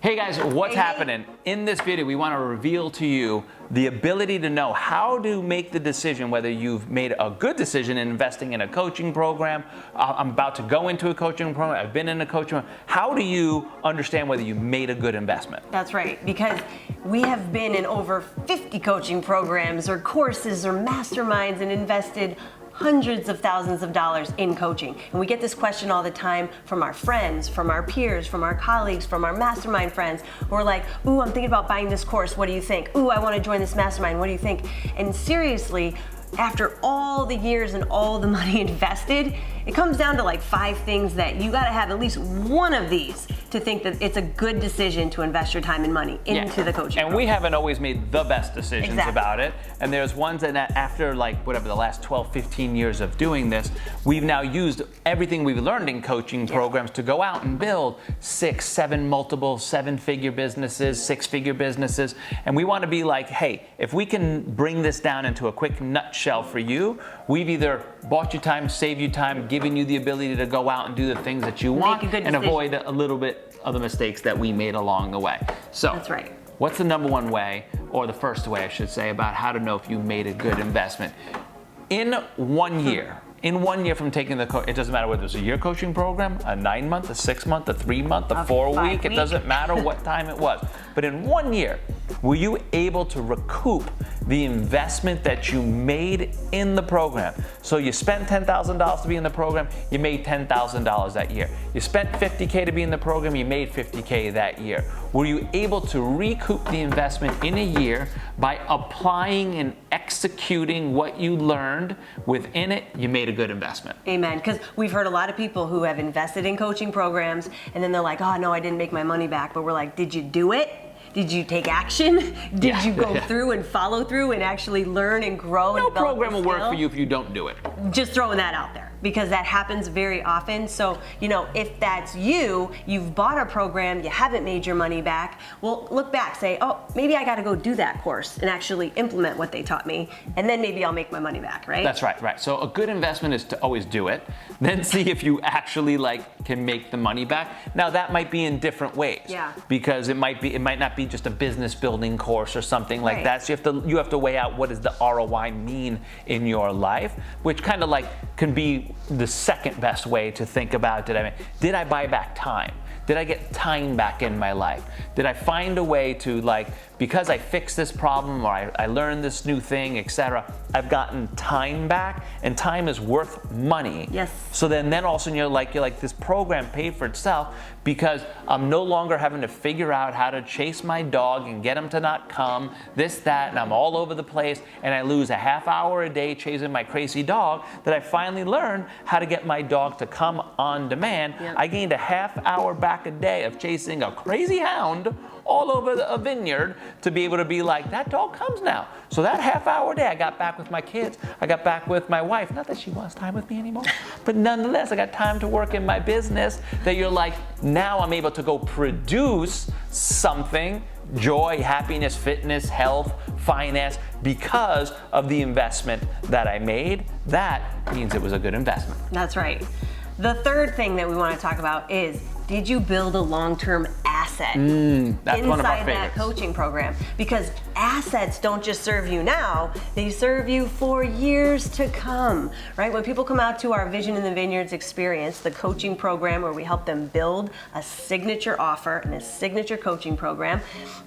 Hey guys, what's happening? In this video, we want to reveal to you the ability to know how to make the decision whether you've made a good decision in investing in a coaching program. I'm about to go into a coaching program. I've been in a coaching program. How do you understand whether you made a good investment? That's right, because we have been in over 50 coaching programs or courses or masterminds and invested hundreds of thousands of dollars in coaching. And we get this question all the time from our friends, from our peers, from our colleagues, from our mastermind friends, who are like, ooh, I'm thinking about buying this course, what do you think? Ooh, I want to join this mastermind, what do you think? And seriously, after all the years and all the money invested, it comes down to like 5 things that you gotta have at least one of these to think that it's a good decision to invest your time and money into the coaching program. We haven't always made the best decisions about it. And there's ones that after like whatever the last 12, 15 years of doing this, we've now used everything we've learned in coaching programs to go out and build 6, 7, multiple 7-figure businesses, 6-figure businesses. And we wanna be like, hey, if we can bring this down into a quick nutshell for you, we've either bought you time, saved you time, given you the ability to go out and do the things that you want and avoid a little bit of the mistakes that we made along the way. So that's right. What's the number one way, or the first way I should say, about how to know if you made a good investment? In 1 year, from taking the it doesn't matter whether it's a year coaching program, a 9-month, a 6-month, a 3-month, a 4-week, it doesn't matter what time it was. But in 1 year, were you able to recoup the investment that you made in the program? So you spent $10,000 to be in the program, you made $10,000 that year. You spent $50K to be in the program, you made $50K that year. Were you able to recoup the investment in a year by applying and executing what you learned within it? You made a good investment. Amen. Because we've heard a lot of people who have invested in coaching programs and then they're like, oh no, I didn't make my money back. But we're like, did you do it? Did you take action? Did you go through and follow through and actually learn and grow? No program will work for you if you don't do it. Just throwing that out there, because that happens very often. So, you know, if that's you, you've bought a program, you haven't made your money back, well, look back, say, oh, maybe I got to go do that course and actually implement what they taught me, and then maybe I'll make my money back, right? That's right. So a good investment is to always do it, then see if you actually can make the money back. Now that might be in different ways. Yeah. Because it might not be just a business building course or something like that. So you have to weigh out what does the ROI mean in your life, which kind of can be the second best way to think about it. Did I buy back time? Did I get time back in my life? Did I find a way to, because I fixed this problem or I learned this new thing, etc., I've gotten time back, and time is worth money. Yes. So then all of a sudden you're like, this program paid for itself because I'm no longer having to figure out how to chase my dog and get him to not come, this, that, and I'm all over the place, and I lose a half hour a day chasing my crazy dog that I finally learned how to get my dog to come on demand. Yep. I gained a half hour back a day of chasing a crazy hound all over a vineyard to be able to be like, that dog comes now. So that half hour day, I got back with my kids, I got back with my wife. Not that she wants time with me anymore, but nonetheless, I got time to work in my business that you're like, now I'm able to go produce something, joy, happiness, fitness, health, finance, because of the investment that I made. That means it was a good investment. That's right. The third thing that we want to talk about is, did you build a long-term asset that's one of our inside that favorites. Coaching program? Because assets don't just serve you now, they serve you for years to come, right? When people come out to our Vision in the Vineyards experience, the coaching program where we help them build a signature offer and a signature coaching program,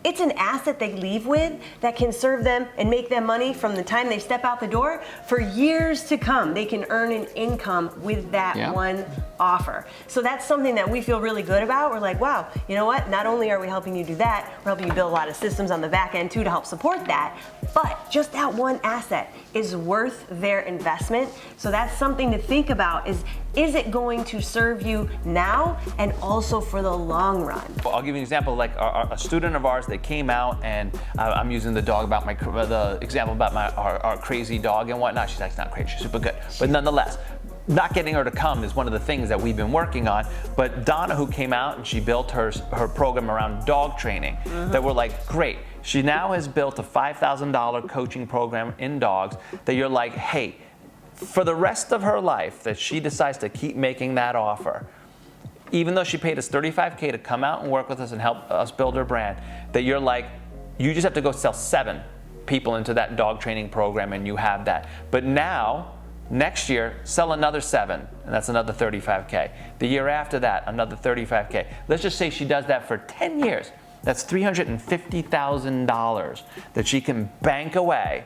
it's an asset they leave with that can serve them and make them money from the time they step out the door for years to come. They can earn an income with that one offer. So that's something that we feel really good about. We're like, wow, you know what? Not only are we helping you do that, we're helping you build a lot of systems on the back end too to help support that, but just that one asset is worth their investment. So that's something to think about is it going to serve you now and also for the long run? I'll give you an example, like a student of ours that came out, and I'm using the example about our crazy dog and whatnot. She's like, it's not crazy, she's super good. But nonetheless, not getting her to come is one of the things that we've been working on. But Donna, who came out and she built her program around dog training, that we're like, great. She now has built a $5,000 coaching program in dogs that you're like, hey, for the rest of her life that she decides to keep making that offer, even though she paid us $35K to come out and work with us and help us build her brand, that you're like, you just have to go sell 7 people into that dog training program and you have that. But now, next year, sell another 7, and that's another $35K. The year after that, another $35K. Let's just say she does that for 10 years. That's $350,000 that she can bank away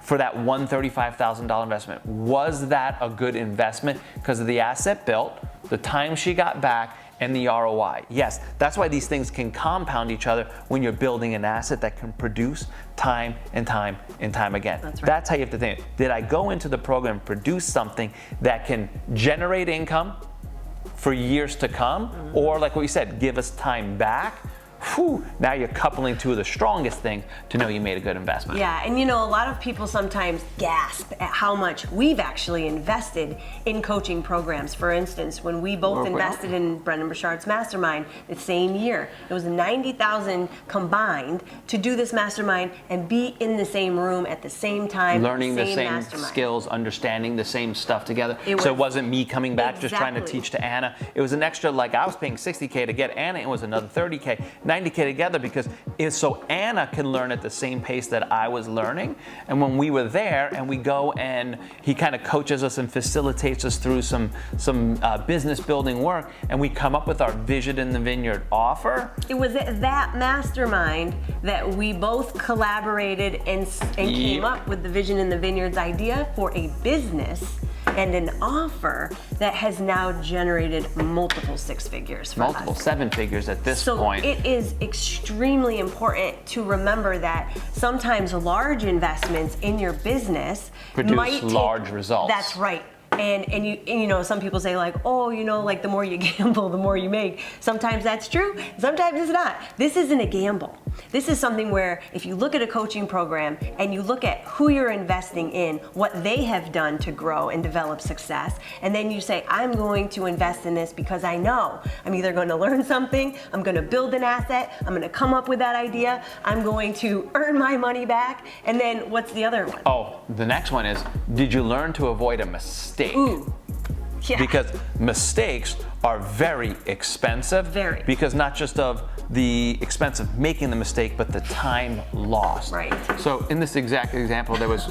for that one $35,000 investment. Was that a good investment because of the asset built, the time she got back, and the ROI? Yes, that's why these things can compound each other when you're building an asset that can produce time and time and time again. That's right. That's how you have to think. Did I go into the program and produce something that can generate income for years to come? Or like what you said, give us time back? Whew, now you're coupling two of the strongest things to know you made a good investment. Yeah, and you know, a lot of people sometimes gasp at how much we've actually invested in coaching programs. For instance, when we both invested in Brendan Burchard's mastermind the same year, it was $90,000 combined to do this mastermind and be in the same room at the same time, learning the same mastermind. skills, understanding the same stuff together. So it wasn't me coming back just trying to Exactly. teach to Anna. It was an extra, like I was paying $60K to get Anna, it was another $30K, $90K together, because it's so Anna can learn at the same pace that I was learning. And when we were there and we go and he kind of coaches us and facilitates us through some business building work, and we come up with our Vision in the Vineyard offer. It was at that mastermind that we both collaborated and came up with the Vision in the Vineyards idea for a business and an offer that has now generated multiple 6 figures for Multiple us. 7 figures at this So point. it is extremely important to remember that sometimes large investments in your business Produce might large results. That's right. And you know, some people say like, oh, you know, like the more you gamble, the more you make. Sometimes that's true, sometimes it's not. This isn't a gamble. This is something where if you look at a coaching program and you look at who you're investing in, what they have done to grow and develop success, and then you say, I'm going to invest in this because I know I'm either going to learn something, I'm going to build an asset, I'm going to come up with that idea, I'm going to earn my money back, and then what's the other one? Oh, the next one is, did you learn to avoid a mistake? Ooh. Yeah. Because mistakes are very expensive. Very. Because not just of the expense of making the mistake, but the time lost. Right. So in this exact example, there was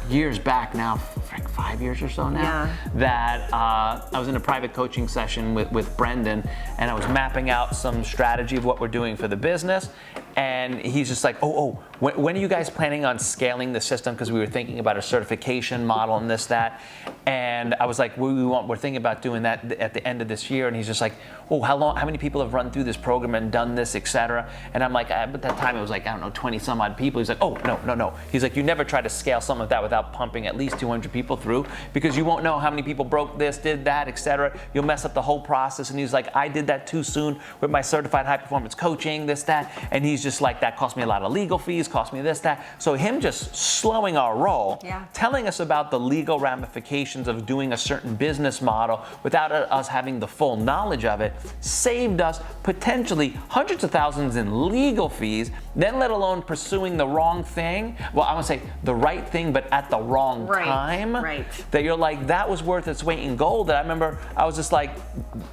years back now, like 5 years or so now, Yeah. that I was in a private coaching session with Brendan, and I was mapping out some strategy of what we're doing for the business. And he's just like, when are you guys planning on scaling the system? Because we were thinking about a certification model and this, that. And I was like, we're thinking about doing that at the end of this year. And he's just like, how many people have run through this program and done this, et cetera? And I'm like, at that time it was like, 20 some odd people. He's like, no. He's like, you never try to scale something like that without pumping at least 200 people through, because you won't know how many people broke this, did that, et cetera. You'll mess up the whole process. And he's like, I did that too soon with my certified high performance coaching, this, that. And he's just like, that cost me a lot of legal fees, cost me this, that. So him just slowing our roll, telling us about the legal ramifications of doing a certain business model without us having the full knowledge of it, saved us potentially hundreds of thousands in legal fees, then let alone pursuing the wrong thing. Well, I want to say the right thing, but at the wrong time. Right. That you're like, that was worth its weight in gold. And I remember I was just like,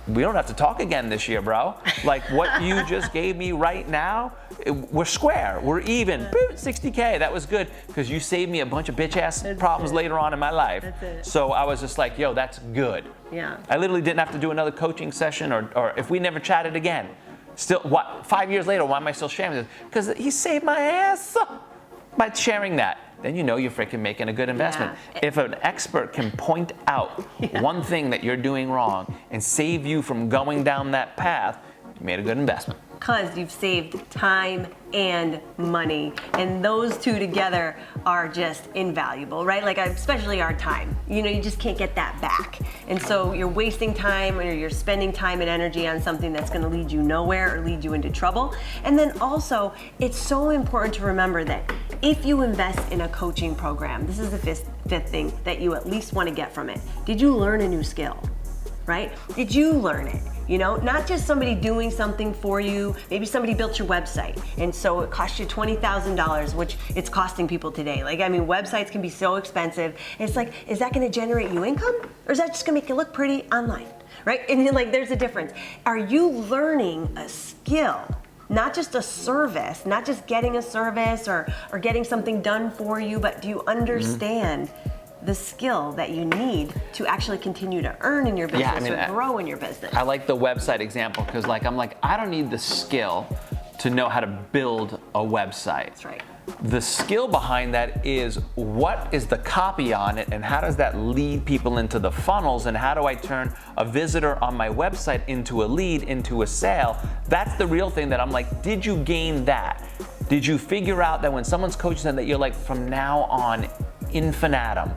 we don't have to talk again this year, bro. Like what you just gave me right now, we're square, we're even. Boop, $60K, that was good, because you saved me a bunch of bitch ass problems later on in my life. That's it. So I was just like, yo, that's good. Yeah. I literally didn't have to do another coaching session, or if we never chatted again. Still, 5 years later, why am I still sharing this? Because he saved my ass by sharing that. Then you know you're freaking making a good investment. Yeah. If an expert can point out one thing that you're doing wrong and save you from going down that path, you made a good investment. Because you've saved time and money, and those two together are just invaluable, right? Like especially our time. You know, you just can't get that back, and so you're wasting time, or you're spending time and energy on something that's going to lead you nowhere or lead you into trouble. And then also, it's so important to remember that if you invest in a coaching program, this is the fifth thing that you at least want to get from it. Did you learn a new skill? Right? Did you learn it? You know, not just somebody doing something for you. Maybe somebody built your website, and so it cost you $20,000, which it's costing people today. Like, I mean, websites can be so expensive. It's like, is that going to generate you income, or is that just going to make you look pretty online? right? And then, like, there's a difference. Are you learning a skill? Not just a service, not just getting a service or getting something done for you, but do you understand the skill that you need to actually continue to earn in your business or grow in your business? I like the website example because I'm like, I don't need the skill to know how to build a website. That's right. The skill behind that is what is the copy on it and how does that lead people into the funnels and how do I turn a visitor on my website into a lead, into a sale? That's the real thing that I'm like, did you gain that? Did you figure out that when someone's coaching them that you're like, from now on, infinitum,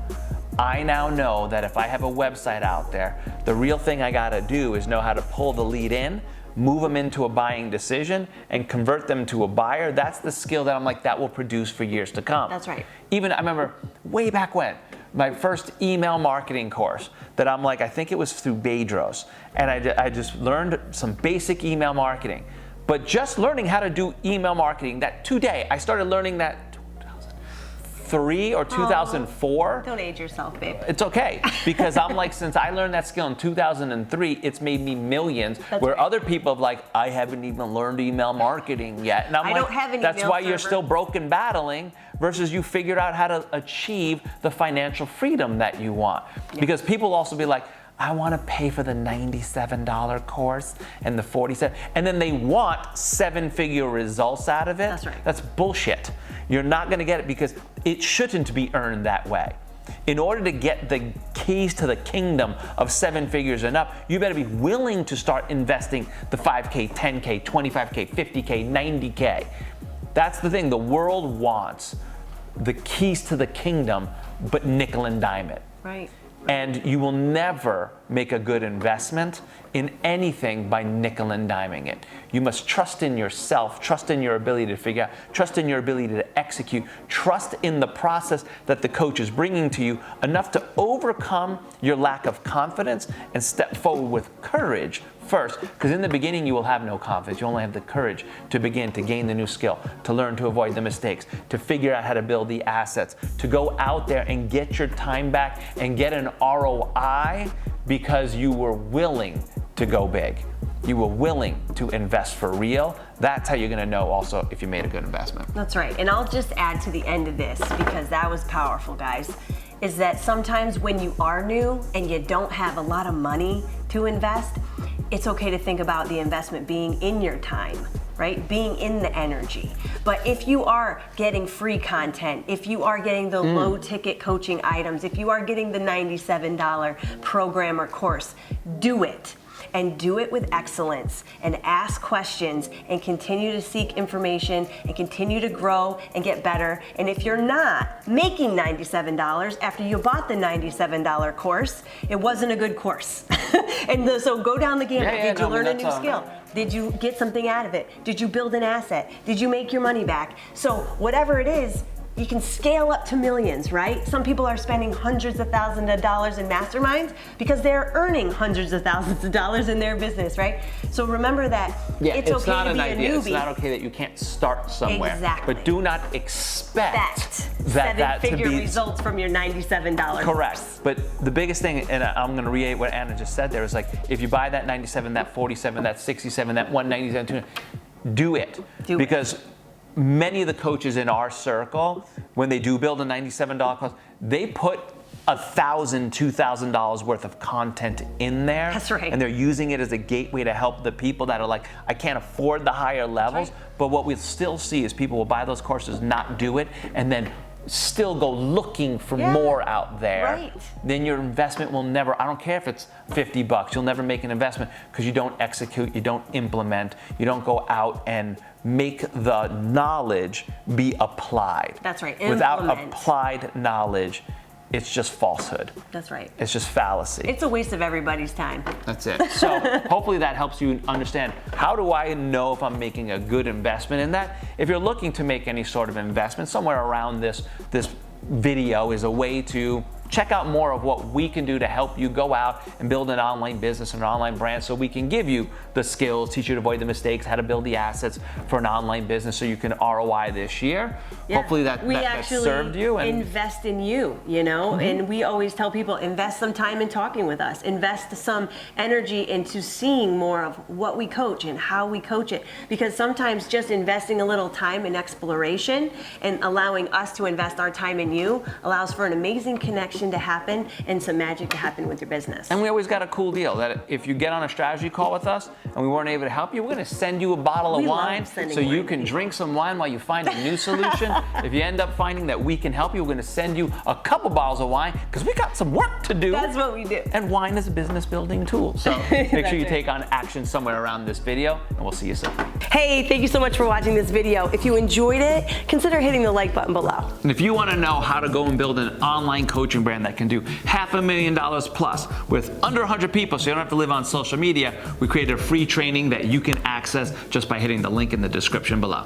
I now know that if I have a website out there, the real thing I gotta do is know how to pull the lead in, move them into a buying decision, and convert them to a buyer. That's the skill that I'm like, that will produce for years to come. That's right. Even I remember way back when, my first email marketing course that I'm like, I think it was through Bedros, and I just learned some basic email marketing. But just learning how to do email marketing, that today, I started learning that 2003 or 2004. Don't age yourself, babe. It's okay, because I'm like, since I learned that skill in 2003, it's made me millions. Where other people have like, I haven't even learned email marketing yet. And I'm like, don't have an that's email why you're server. still broke and battling, versus you figured out how to achieve the financial freedom that you want. Because people also be like, I want to pay for the $97 course and the $47, and then they want 7-figure results out of it. That's right. That's bullshit. You're not going to get it because it shouldn't be earned that way. In order to get the keys to the kingdom of 7 figures and up, you better be willing to start investing the 5K, 10K, 25K, 50K, 90K. That's the thing. The world wants the keys to the kingdom, but nickel and dime it. Right. And you will never make a good investment in anything by nickel and diming it. You must trust in yourself, trust in your ability to figure out, trust in your ability to execute, trust in the process that the coach is bringing to you enough to overcome your lack of confidence and step forward with courage first. Because in the beginning, you will have no confidence. You only have the courage to begin to gain the new skill, to learn to avoid the mistakes, to figure out how to build the assets, to go out there and get your time back and get an ROI because you were willing to go big. You were willing to invest for real. That's how you're gonna know also if you made a good investment. That's right. And I'll just add to the end of this, because that was powerful, guys, is that sometimes when you are new and you don't have a lot of money to invest, it's okay to think about the investment being in your time, right? Being in the energy. But if you are getting free content, if you are getting the low ticket coaching items, if you are getting the $97 program or course, do it. And do it with excellence and ask questions and continue to seek information and continue to grow and get better. And if you're not making $97 after you bought the $97 course, it wasn't a good course. And so go down the gamut. Did you learn a new skill? Did you get something out of it? Did you build an asset? Did you make your money back? So whatever it is, you can scale up to millions, right? Some people are spending hundreds of thousands of dollars in masterminds because they're earning hundreds of thousands of dollars in their business, right? So remember that it's okay not to an be idea. a newbie. It's not okay that you can't start somewhere. Exactly. But do not expect that to seven-figure be results from your $97. correct. But the biggest thing, and I'm going to reiterate what Anna just said there, is like, if you buy that 97, that 47, that 67, that 197, do it. Because many of the coaches in our circle, when they do build a $97 course, they put $1,000, $2,000 worth of content in there. That's right. And they're using it as a gateway to help the people that are like, I can't afford the higher levels. That's right. But what we still see is people will buy those courses, not do it, and then still go looking for more out there. Right. Then your investment will never, I don't care if it's $50, you'll never make an investment because you don't execute, you don't implement, you don't go out and make the knowledge be applied. That's right. Without Implement. applied knowledge, it's just falsehood. That's right. It's just fallacy. It's a waste of everybody's time. That's it. So hopefully that helps you understand, how do I know if I'm making a good investment in that? If you're looking to make any sort of investment, somewhere around this video is a way to check out more of what we can do to help you go out and build an online business and an online brand, so we can give you the skills, teach you to avoid the mistakes, how to build the assets for an online business so you can ROI this year. Yeah. Hopefully that served you. And invest in you, you know, and we always tell people, invest some time in talking with us, invest some energy into seeing more of what we coach and how we coach it, because sometimes just investing a little time in exploration and allowing us to invest our time in you allows for an amazing connection to happen and some magic to happen with your business. And we always got a cool deal that if you get on a strategy call with us and we weren't able to help you, we're going to send you a bottle of wine so you can drink some wine while you find a new solution. If you end up finding that we can help you, we're going to send you a couple bottles of wine because we got some work to do. That's what we do. And wine is a business building tool. So make sure you take on action somewhere around this video, and we'll see you soon. Hey, thank you so much for watching this video. If you enjoyed it, consider hitting the like button below. And if you want to know how to go and build an online coaching brand that can do $500,000 plus with under 100 people so you don't have to live on social media, we created a free training that you can access just by hitting the link in the description below.